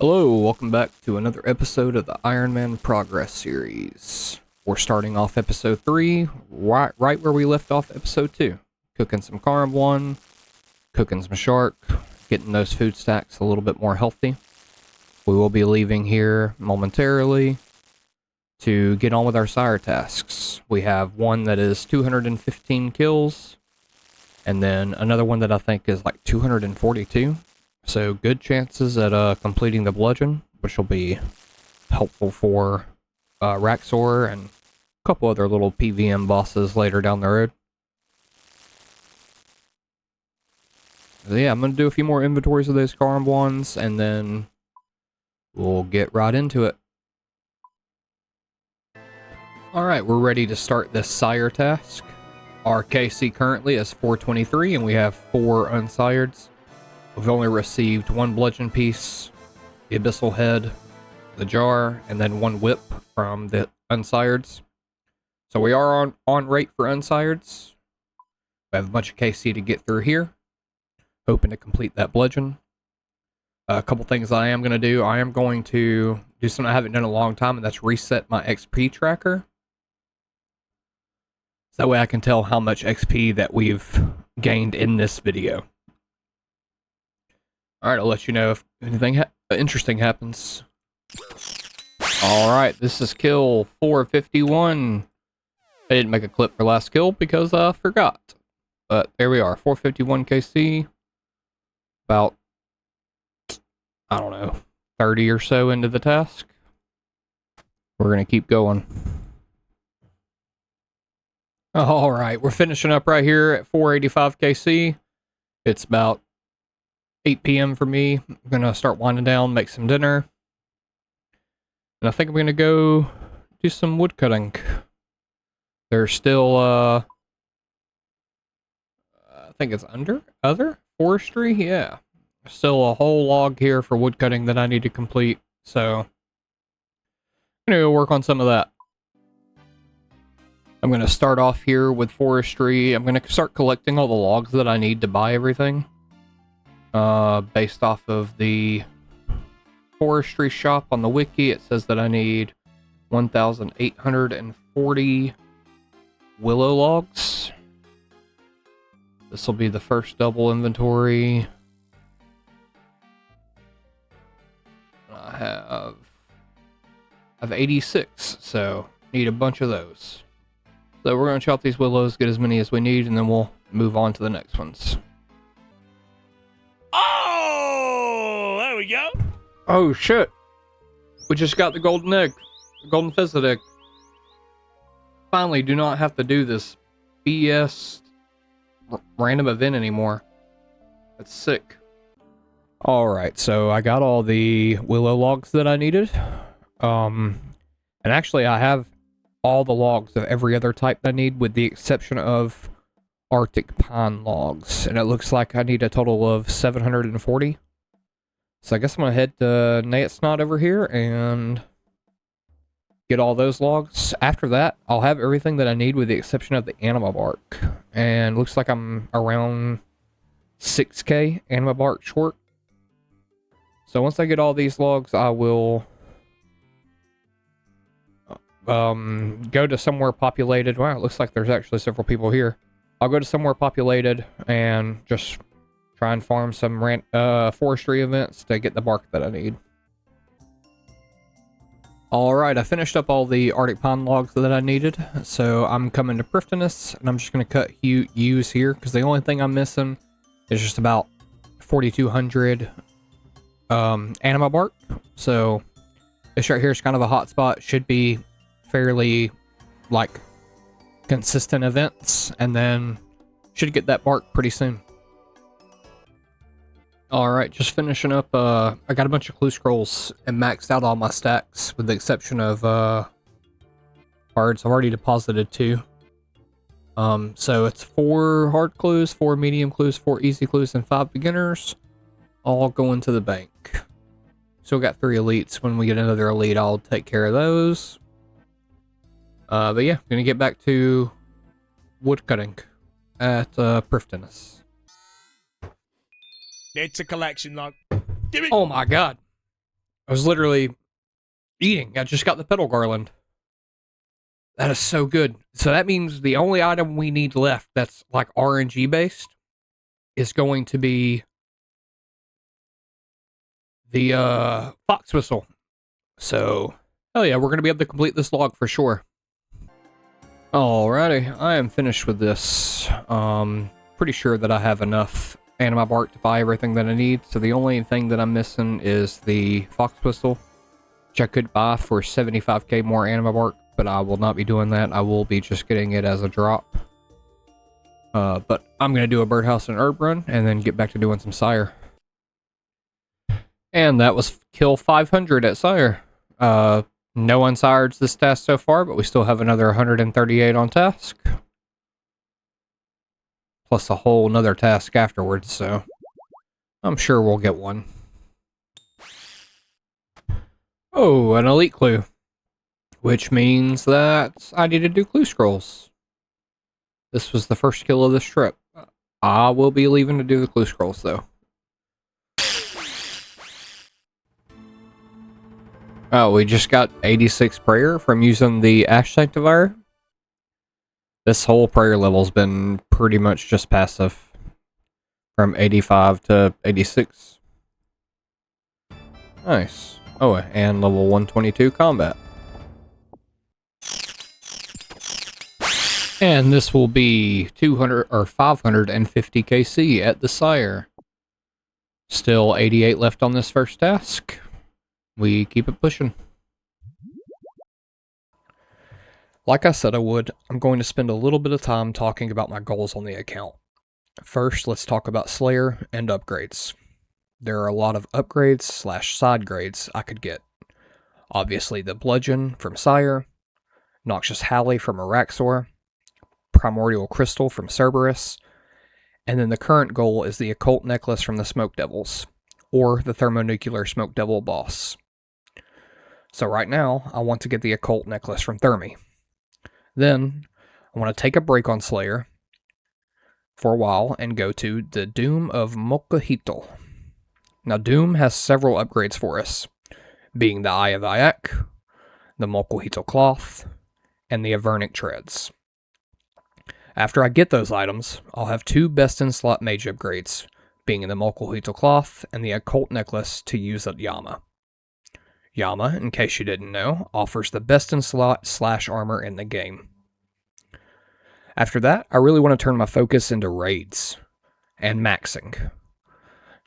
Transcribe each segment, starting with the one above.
Hello, welcome back to another episode of the Ironman Progress series. We're starting off episode 3, right where we left off episode 2. Cooking some carb 1, cooking some shark, getting those food stacks a little bit more healthy. We will be leaving here momentarily to get on with our sire tasks. We have one that is 215 kills, and then another one that I think is like 242. So good chances at completing the bludgeon, which will be helpful for Raxor and a couple other little PVM bosses later down the road. So yeah, I'm going to do a few more inventories of those Karm ones, and then we'll get right into it. Alright, we're ready to start this sire task. Our KC currently is 423, and we have 4 unsireds. We've only received 1 bludgeon piece, the abyssal head, the jar, and then 1 whip from the unsireds. So we are on rate for unsireds. We have a bunch of KC to get through here. Hoping to complete that bludgeon. A couple things I am going to do. I am going to do something I haven't done in a long time, and that's reset my XP tracker. So that way I can tell how much XP that we've gained in this video. Alright, I'll let you know if anything interesting happens. Alright, this is kill 451. I didn't make a clip for last kill because I forgot. But there we are, 451 KC. About, I don't know, 30 or so into the task. We're going to keep going. Alright, we're finishing up right here at 485 KC. It's about 8 p.m. for me. I'm gonna start winding down, make some dinner. And I think I'm gonna go do some wood cutting. There's still, I think it's other forestry? Yeah. Still a whole log here for wood cutting that I need to complete. So, I'm gonna go work on some of that. I'm gonna start off here with forestry. I'm gonna start collecting all the logs that I need to buy everything. Based off of the forestry shop on the wiki, it says that I need 1,840 willow logs. This will be the first double inventory. I have 86, so need a bunch of those. So we're going to chop these willows, get as many as we need, and then we'll move on to the next ones. There we go. Oh shit. We just got the golden egg. The golden pheasant egg. Finally, do not have to do this BS random event anymore. That's sick. Alright, so I got all the willow logs that I needed. And actually I have all the logs of every other type I need with the exception of Arctic pine logs. And it looks like I need a total of 740. So I guess I'm going to head to Naetsnot over here and get all those logs. After that, I'll have everything that I need with the exception of the anima bark. And looks like I'm around 6k anima bark short. So once I get all these logs, I will go to somewhere populated. Wow, it looks like there's actually several people here. I'll go to somewhere populated and just try and farm some forestry events to get the bark that I need. Alright, I finished up all the Arctic pine logs that I needed, so I'm coming to Prifddinas, and I'm just going to cut yews here, because the only thing I'm missing is just about 4,200 anima bark. So this right here is kind of a hot spot. Should be fairly, like, consistent events, and then should get that bark pretty soon. Alright, just finishing up, I got a bunch of clue scrolls and maxed out all my stacks with the exception of cards. I've already deposited 2. So it's 4 hard clues, 4 medium clues, 4 easy clues, and 5 beginners, all going to the bank. Still got 3 elites. When we get another elite, I'll take care of those. But yeah, gonna get back to woodcutting at Prifddinas. It's a collection log. Give me. Oh my god. I was literally eating. I just got the petal garland. That is so good. So that means the only item we need left that's like RNG based is going to be the fox whistle. So, hell yeah, we're going to be able to complete this log for sure. Alrighty, I am finished with this. Pretty sure that I have enough anima bark to buy everything that I need. So the only thing that I'm missing is the fox whistle, which I could buy for 75k more anima bark, but I will not be doing that. I will be just getting it as a drop. But I'm going to do a birdhouse and herb run, and then get back to doing some sire. And that was kill 500 at sire. No unsireds this task so far, but we still have another 138 on task. Plus a whole nother task afterwards, so I'm sure we'll get one. Oh, an elite clue. Which means that I need to do clue scrolls. This was the first kill of this trip. I will be leaving to do the clue scrolls, though. Oh, we just got 86 prayer from using the Ash Sanctifier. This whole prayer level's been pretty much just passive. From 85 to 86. Nice. Oh, and level 122 combat. And this will be 200 or 550 KC at the sire. Still 88 left on this first task. We keep it pushing. Like I said I would, I'm going to spend a little bit of time talking about my goals on the account. First, let's talk about Slayer and upgrades. There are a lot of upgrades / side grades I could get. Obviously the Bludgeon from Sire, Noxious Halley from Araxor, Primordial Crystal from Cerberus, and then the current goal is the Occult Necklace from the Smoke Devils, or the Thermonuclear Smoke Devil boss. So right now, I want to get the Occult Necklace from Thermi. Then, I want to take a break on Slayer for a while and go to the Doom of Mokahitl. Now, Doom has several upgrades for us, being the Eye of Ayak, the Mokahitl Cloth, and the Avernic Treads. After I get those items, I'll have 2 best-in-slot mage upgrades, being the Mokahitl Cloth and the Occult Necklace to use at Yama. Yama, in case you didn't know, offers the best-in-slot slash armor in the game. After that, I really want to turn my focus into raids and maxing.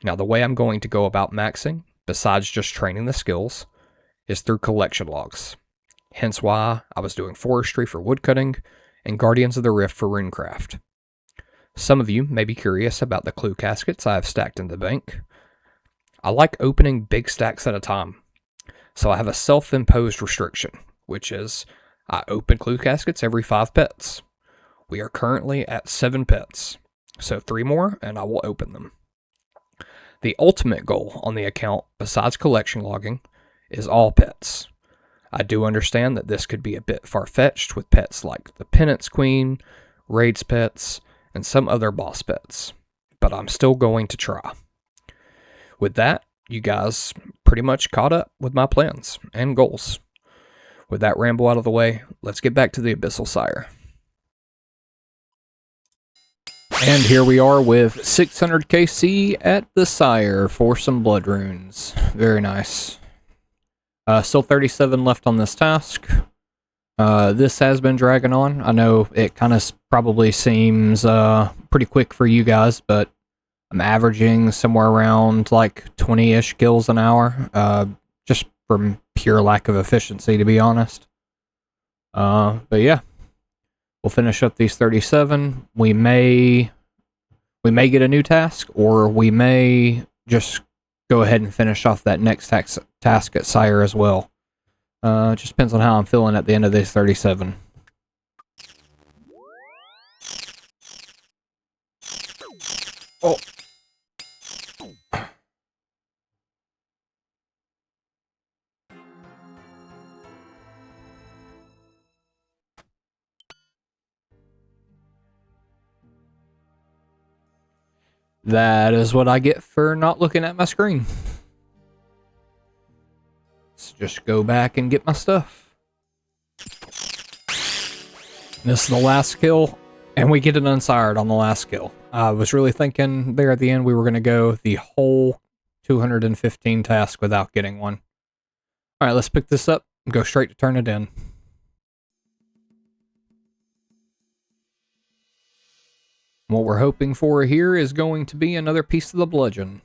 Now, the way I'm going to go about maxing, besides just training the skills, is through collection logs. Hence why I was doing forestry for woodcutting and Guardians of the Rift for runecraft. Some of you may be curious about the clue caskets I have stacked in the bank. I like opening big stacks at a time, so I have a self-imposed restriction, which is I open clue caskets every 5 pets. We are currently at 7 pets, so 3 more and I will open them. The ultimate goal on the account, besides collection logging, is all pets. I do understand that this could be a bit far-fetched with pets like the Penance Queen, Raids pets, and some other boss pets, but I'm still going to try. With that, you guys pretty much caught up with my plans and goals. With that ramble out of the way, let's get back to the Abyssal Sire. And here we are with 600 KC at the Sire for some blood runes. Very nice. Still 37 left on this task. This has been dragging on. I know it kind of probably seems pretty quick for you guys, but I'm averaging somewhere around like 20-ish kills an hour, just from pure lack of efficiency, to be honest. But yeah, we'll finish up these 37. We may get a new task, or we may just go ahead and finish off that next task at Sire as well. It just depends on how I'm feeling at the end of this 37. Oh. That is what I get for not looking at my screen. just go back and get my stuff. This is the last kill, and we get an unsired on the last kill. I was really thinking there at the end we were going to go the whole 215 task without getting one. Alright, let's pick this up and go straight to turn it in. What we're hoping for here is going to be another piece of the bludgeon.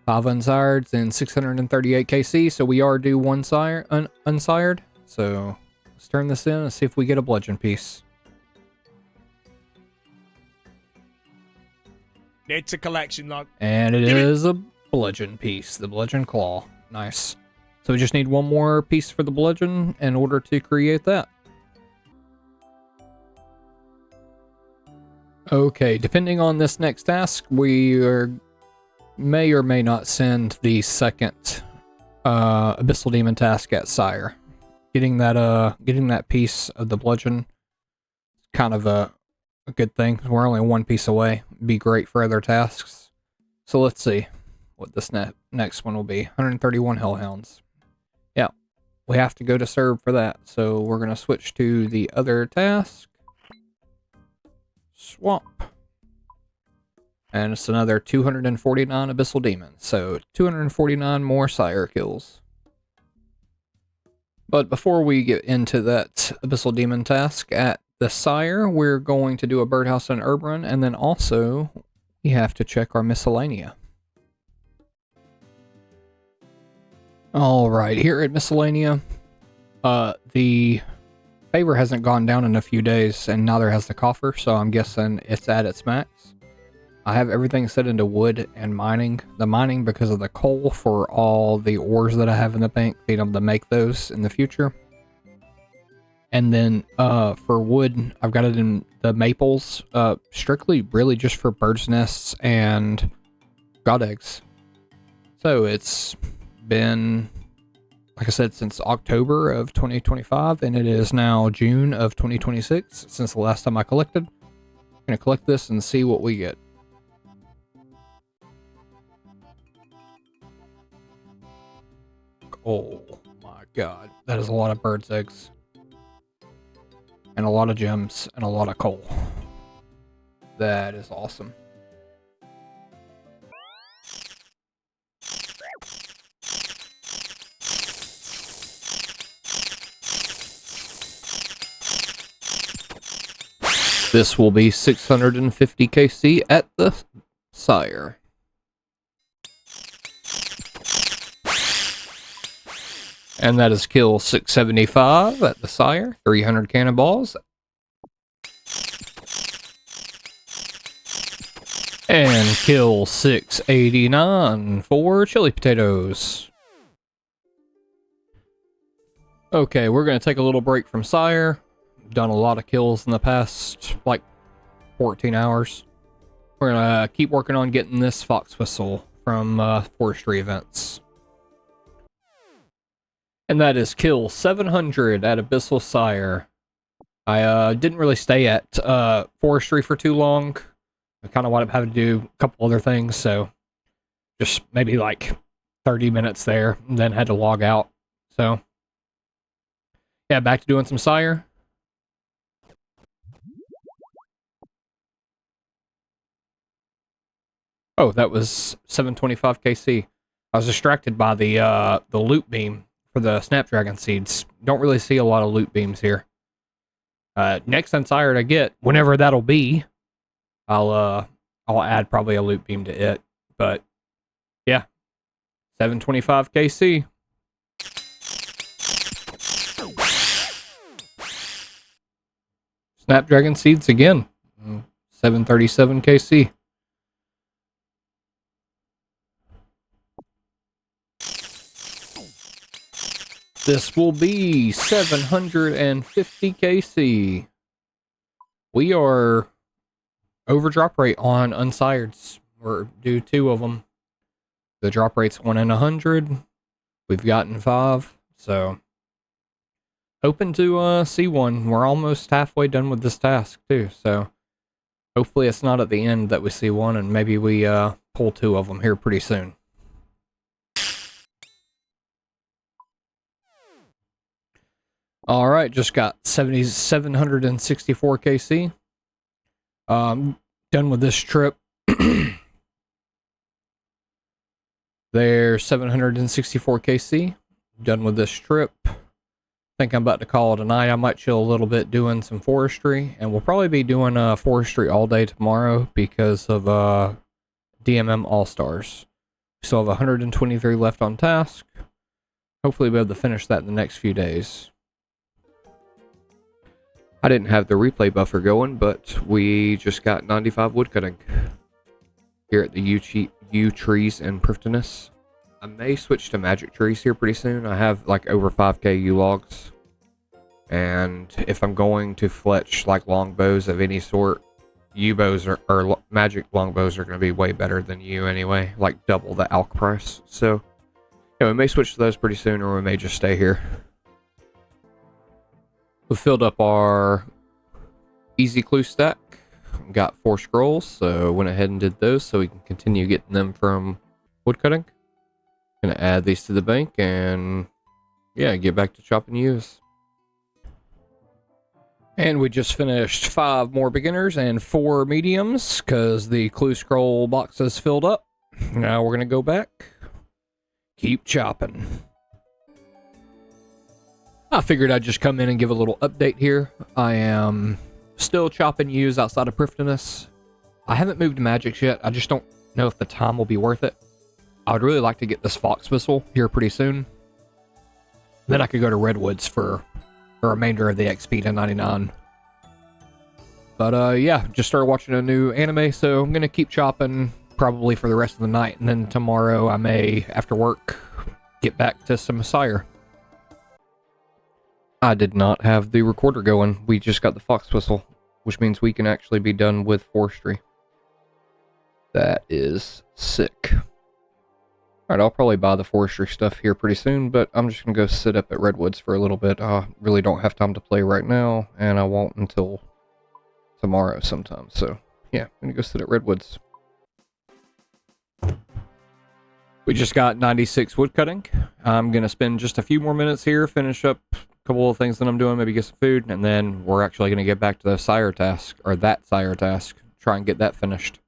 5 unsireds and 638 KC, so we are due 1 unsired. So let's turn this in and see if we get a bludgeon piece. It's a collection log. And it is a bludgeon piece, the bludgeon claw. Nice. So we just need one more piece for the bludgeon in order to create that. Okay, depending on this next task, we may or may not send the second Abyssal Demon task at Sire. Getting that piece of the bludgeon is kind of a good thing, because we're only one piece away. It'd be great for other tasks. So let's see what this next one will be. 131 Hellhounds. Yeah, we have to go to serve for that. So we're going to switch to the other task. Swamp. And it's another 249 Abyssal Demons. So 249 more Sire kills. But before we get into that Abyssal Demon task at the Sire, we're going to do a birdhouse and herb run, and then also we have to check our miscellanea. Alright, here at miscellanea, the favor hasn't gone down in a few days, and neither has the coffer, so I'm guessing it's at its max. I have everything set into wood and mining. The mining because of the coal for all the ores that I have in the bank, being able to make those in the future. And then for wood, I've got it in the maples, strictly really just for birds' nests and god eggs. So it's been, like I said, since October of 2025, and it is now June of 2026 since the last time I collected. I'm going to collect this and see what we get. Oh my god, that is a lot of birds' eggs. And a lot of gems and a lot of coal. That is awesome. This will be 650 KC at the Sire. And that is kill 675 at the Sire, 300 cannonballs. And kill 689 for chili potatoes. Okay, we're going to take a little break from Sire. Done a lot of kills in the past, like, 14 hours. We're going to keep working on getting this fox whistle from forestry events. And that is kill 700 at Abyssal Sire. I didn't really stay at forestry for too long. I kind of wound up having to do a couple other things, so just maybe like 30 minutes there, and then had to log out. So, yeah, back to doing some Sire. Oh, that was 725 KC. I was distracted by the loot beam for the Snapdragon seeds. Don't really see a lot of loot beams here. Next unsired I get, whenever that'll be, I'll add probably a loot beam to it. But yeah, 725 KC. Snapdragon seeds again, 737 KC. This will be 750 KC. We are over drop rate on unsireds. We're due 2 of them. The drop rate's 1 in 100. We've gotten 5, so hoping to see one. We're almost halfway done with this task too, so hopefully it's not at the end that we see one, and maybe we pull 2 of them here pretty soon. All right, just got 764 KC. Done with this trip. There's 764 KC. Done with this trip. Think I'm about to call it a night. I might chill a little bit doing some forestry, and we'll probably be doing forestry all day tomorrow because of DMM All Stars. Still have 123 left on task. Hopefully, we'll be able to finish that in the next few days. I didn't have the replay buffer going, but we just got 95 woodcutting here at the U trees in Prifddinas. I may switch to magic trees here pretty soon. I have like over 5k U logs. And if I'm going to fletch like longbows of any sort, U bows or magic longbows are going to be way better than U anyway. Like double the alch price. So, yeah, we may switch to those pretty soon, or we may just stay here. We filled up our easy clue stack. Got 4 scrolls, so went ahead and did those so we can continue getting them from woodcutting. Gonna add these to the bank and yeah, get back to chopping U's. And we just finished 5 more beginners and 4 mediums because the clue scroll box is filled up. Now we're gonna go back, keep chopping. I figured I'd just come in and give a little update here. I am still chopping U's outside of Prifddinas. I haven't moved to magics yet. I just don't know if the time will be worth it. I would really like to get this fox whistle here pretty soon. Then I could go to Redwoods for the remainder of the XP to 99. But yeah, just started watching a new anime, so I'm going to keep chopping probably for the rest of the night. And then tomorrow I may, after work, get back to some sire. I did not have the recorder going. We just got the fox whistle, which means we can actually be done with forestry. That is sick. Alright, I'll probably buy the forestry stuff here pretty soon, but I'm just going to go sit up at Redwoods for a little bit. I really don't have time to play right now, and I won't until tomorrow sometime. So, yeah, I'm going to go sit at Redwoods. We just got 96 woodcutting. I'm going to spend just a few more minutes here, finish up a couple of things that I'm doing, maybe get some food, and then we're actually going to get back to the sire task, or that sire task, try and get that finished.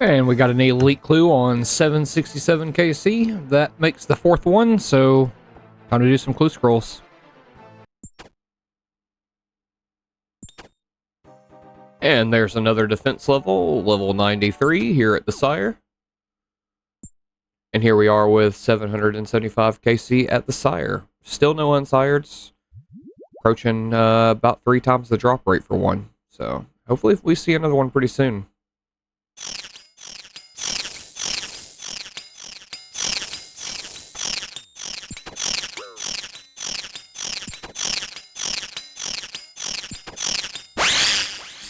And we got an elite clue on 767 KC. That makes the 4th one, so time to do some clue scrolls. And there's another defense level, level 93 here at the sire. And here we are with 775 KC at the sire. Still no unsireds. Approaching about 3 times the drop rate for one. So hopefully we see another one pretty soon.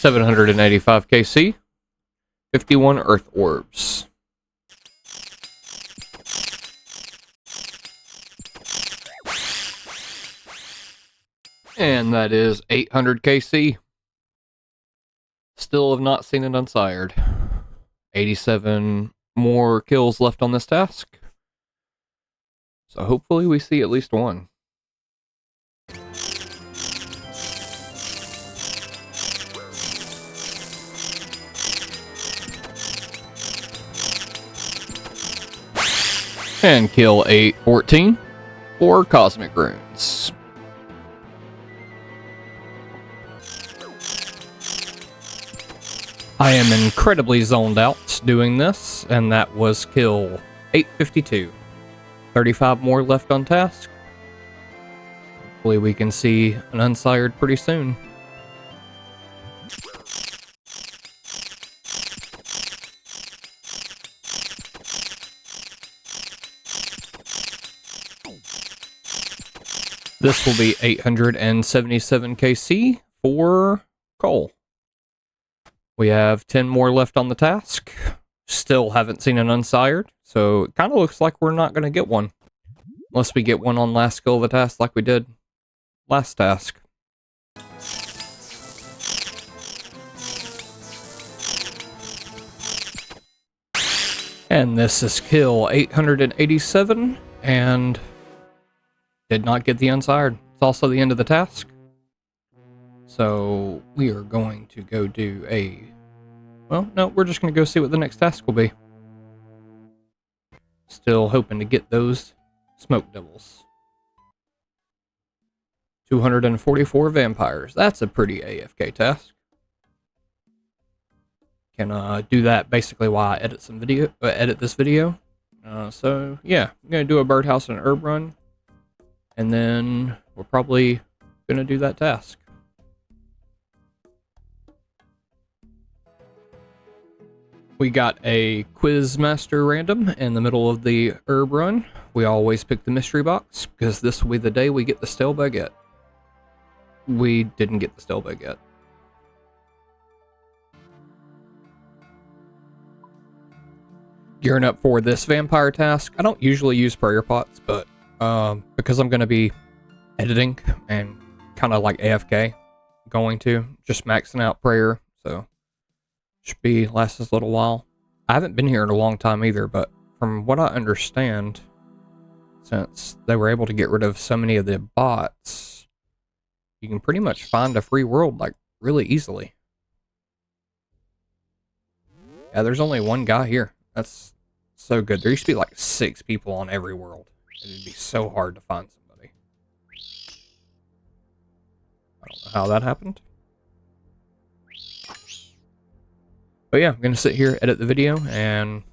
$785 KC, 51 Earth Orbs. And that is 800 KC. Still have not seen an unsired. 87 more kills left on this task. So hopefully we see at least one. And kill 814 for Cosmic Runes. I am incredibly zoned out doing this, and that was kill 852. 35 more left on task. Hopefully we can see an unsired pretty soon. This will be 877 KC for coal. We have 10 more left on the task. Still haven't seen an unsired, so it kind of looks like we're not going to get one. Unless we get one on last skill of the task like we did last task. And this is kill 887, and did not get the unsired. It's also the end of the task. So we are going to go do a... Well, no, we're just going to go see what the next task will be. Still hoping to get those smoke devils. 244 vampires. That's a pretty AFK task. Can do that basically while I edit this video. So yeah, I'm gonna do a birdhouse and herb run, and then we're probably gonna do that task. We got a quiz master random in the middle of the herb run. We always pick the mystery box because this will be the day we get the stale baguette. We didn't get the stale baguette. Gearing up for this vampire task. I don't usually use prayer pots, but because I'm going to be editing and kind of like AFK, going to just maxing out prayer, so should be last a little while. I haven't been here in a long time either, but from what I understand, since they were able to get rid of so many of the bots, you can pretty much find a free world like really easily. Yeah, there's only one guy here. That's so good. There used to be like 6 people on every world. It'd be so hard to find somebody. I don't know how that happened. But yeah, I'm going to sit here, edit the video, and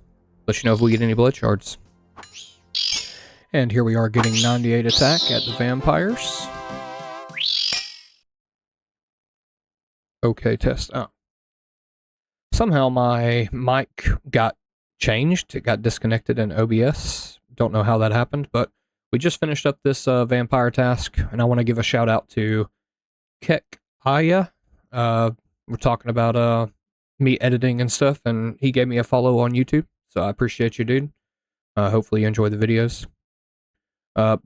let you know if we get any blood shards. And here we are getting 98 attack at the vampires. Okay, test out. Somehow my mic got changed. It got disconnected in OBS. Don't know how that happened, but we just finished up this vampire task, and I want to give a shout out to Kek Aya. We're talking about me editing and stuff, and he gave me a follow on YouTube, so I appreciate you, dude. Hopefully you enjoy the videos.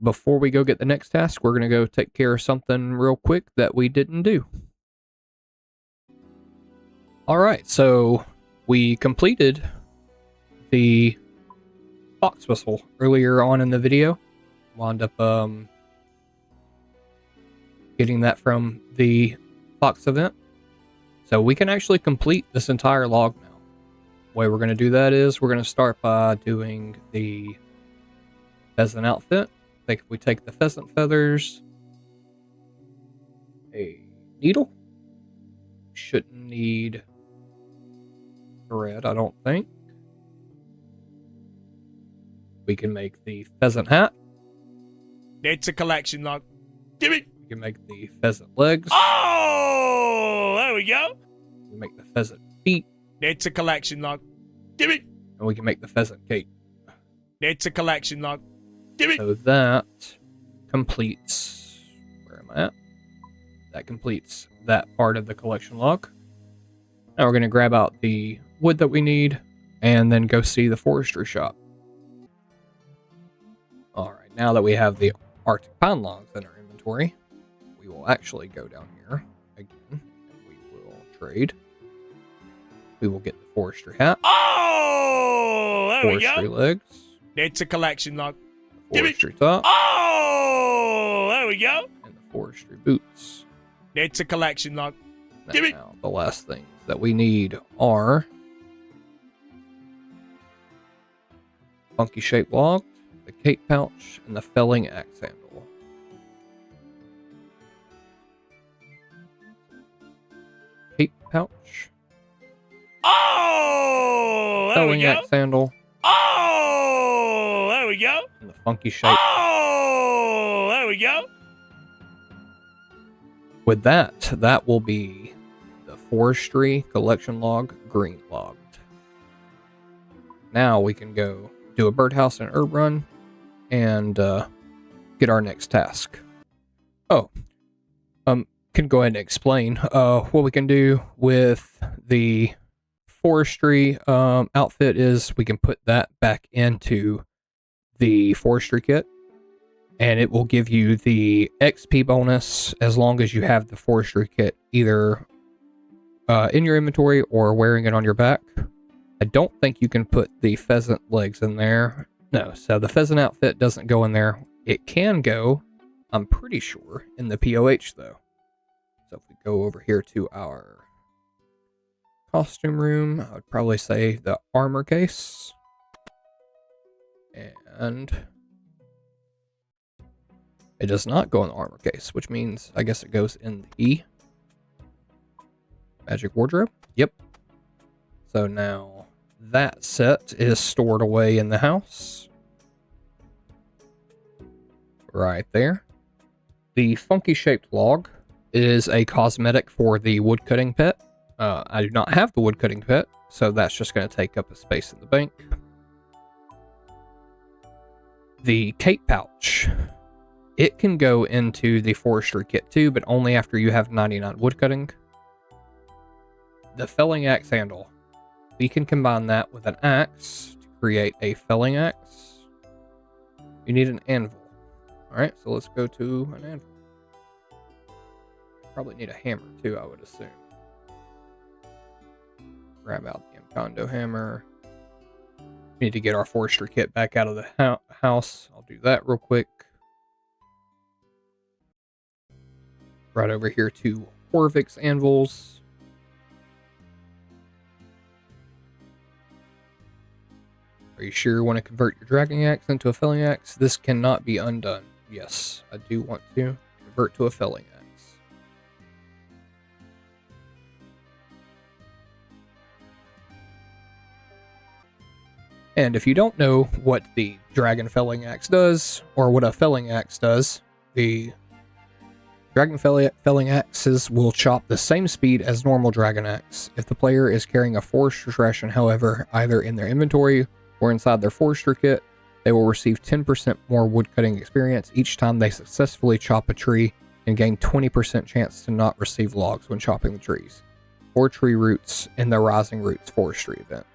Before we go get the next task, we're going to go take care of something real quick that we didn't do. Alright, so we completed the fox whistle earlier on in the video. Wound up getting that from the fox event. So we can actually complete this entire log now. The way we're going to do that is we're going to start by doing the pheasant outfit. I think if we take the pheasant feathers, a needle, shouldn't need thread, I don't think. We can make the pheasant hat. It's a collection log. Give it. We can make the pheasant legs. Oh, there we go. We can make the pheasant feet. It's a collection log. Give it. And we can make the pheasant cape. It's a collection log. Give it. So that completes... Where am I at? That completes that part of the collection log. Now we're going to grab out the wood that we need and then go see the forestry shop. Alright, now that we have the Arctic pine logs in our inventory, we will actually go down here again and we will trade. We will get the forestry hat. Oh, there we go. Forestry legs. It's a collection log. Forestry top. Oh, there we go. And the forestry boots. It's a collection log. Give it. Now, the last things that we need are funky shaped log, the cape pouch, and the felling axe handle. Cape pouch. Oh, there we Felling go. axe handle. Oh, there we go. And the funky shape. Oh, there we go. With that will be the forestry collection log green logged. Now we can go do a birdhouse and herb run and get our next task. Oh, can go ahead and explain what we can do with the forestry outfit is we can put that back into the forestry kit, and it will give you the XP bonus as long as you have the forestry kit either in your inventory or wearing it on your back. I don't think you can put the pheasant legs in there. No, so the pheasant outfit doesn't go in there. It can go, I'm pretty sure, in the POH though. So if we go over here to our costume room, I would probably say the armor case. And it does not go in the armor case, which means I guess it goes in the magic wardrobe. Yep. So now that set is stored away in the house. Right there. The funky shaped log is a cosmetic for the woodcutting pet. I do not have the woodcutting pet, so that's just going to take up a space in the bank. The cape pouch. It can go into the forestry kit too, but only after you have 99 woodcutting. The felling axe handle. We can combine that with an axe to create a felling axe. You need an anvil. Alright, so let's go to an anvil. Probably need a hammer too, I would assume. Grab out the Mkondo hammer. We need to get our forestry kit back out of the house. I'll do that real quick. Right over here to Horvik's anvils. Are you sure you want to convert your dragging axe into a felling axe? This cannot be undone. Yes, I do want to convert to a felling axe. And if you don't know what the dragon felling axe does, or what a felling axe does, the dragon felling axes will chop the same speed as normal dragon axe. If the player is carrying a forestry ration, however, either in their inventory or inside their forestry kit, they will receive 10% more woodcutting experience each time they successfully chop a tree and gain 20% chance to not receive logs when chopping the trees, or tree roots in the Rising Roots forestry event.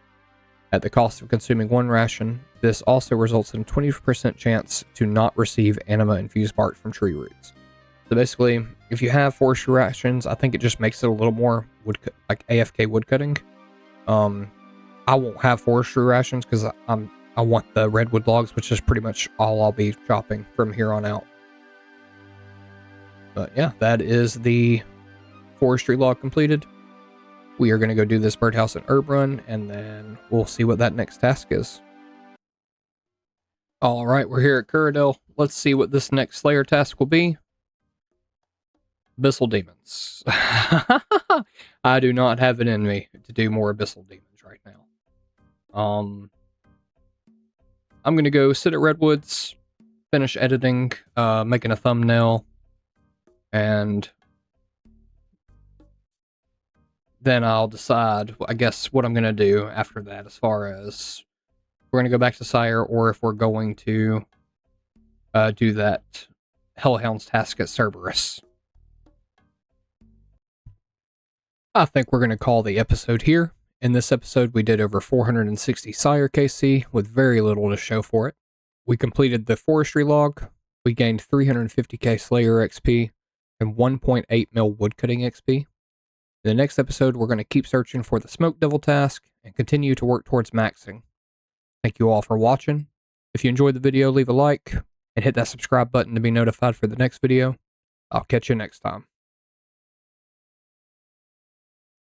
At the cost of consuming one ration, this also results in 20% chance to not receive anima-infused bark from tree roots. So basically, if you have forestry rations, I think it just makes it a little more like AFK woodcutting. I won't have forestry rations because I want the redwood logs, which is pretty much all I'll be chopping from here on out. But yeah, that is the forestry log completed. We are going to go do this birdhouse and herb run, and then we'll see what that next task is. Alright, we're here at Curadel. Let's see what this next Slayer task will be. Abyssal Demons. I do not have it in me to do more Abyssal Demons right now. I'm going to go sit at Redwoods, finish editing, making a thumbnail, and then I'll decide, I guess, what I'm going to do after that as far as we're going to go back to Sire or if we're going to do that Hellhounds task at Cerberus. I think we're going to call the episode here. In this episode, we did over 460 Sire KC with very little to show for it. We completed the forestry log, we gained 350k Slayer XP, and 1.8 mil woodcutting XP. In the next episode, we're going to keep searching for the Smoke Devil task and continue to work towards maxing. Thank you all for watching. If you enjoyed the video, leave a like and hit that subscribe button to be notified for the next video. I'll catch you next time.